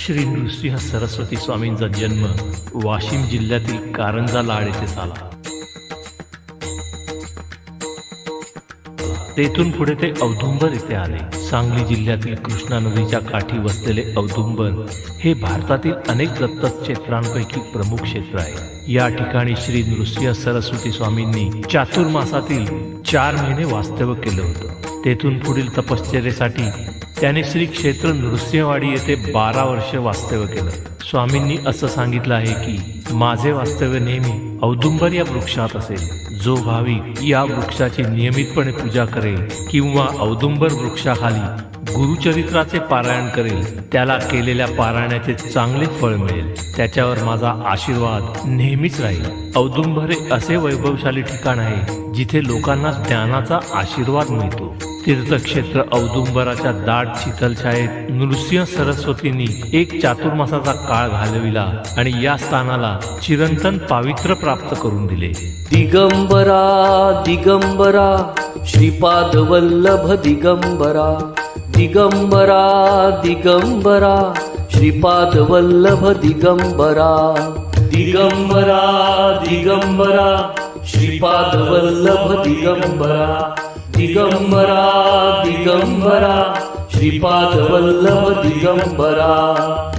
श्री नृसिंह सरस्वती स्वामींचा जन्म वाशिम जिल्ह्यातील कारंजा लाड येथे झाला. तेथून पुढे ते औदुंबर येथे आले. सांगली जिल्ह्यातील कृष्णा नदीच्या काठी वसलेले औदुंबर हे भारतातील अनेक दत्तक्षेत्रांपैकी प्रमुख क्षेत्र आहे. या ठिकाणी श्री नृसिंह सरस्वती स्वामींनी चातुर्मासातील 4 महिने वास्तव्य केलं होतं. तेथून पुढील तपश्चर्येसाठी त्याने श्री क्षेत्र नृसिंहवाडी येथे 12 वर्ष वास्तव्य केलं. स्वामींनी असं सांगितलं आहे की माझे वास्तव्य नेहमी औदुंबर या वृक्षात असेल. जो भाविक या वृक्षाची नियमितपणे पूजा करेल किंवा औदुंबर वृक्षाखाली गुरुचरित्राचे पारायण करेल त्याला केलेल्या पारायणाचे चांगले फळ मिळेल. त्याच्यावर माझा आशीर्वाद नेहमीच राहील. औदुंबर हे असे वैभवशाली ठिकाण आहे जिथे लोकांना ज्ञानाचा आशीर्वाद मिळतो. तीर्थक्षेत्र औदुंबराच्या दाट शीतलछायेत नृसिंह सरस्वतींनी एक चातुर्मासाचा काळ घालविला आणि या स्थानाला चिरंतन पावित्र्य प्राप्त करून दिले. दिगंबरा दिगंबरा श्रीपाद वल्लभ दिगंबरा, दिगंबरा दिगंबरा श्रीपाद वल्लभ दिगंबरा, दिगंबरा दिगंबरा श्रीपाद वल्लभ दिगंबरा, दिगंबरा दिगंबरा श्रीपाद वल्लभ दिगंबरा.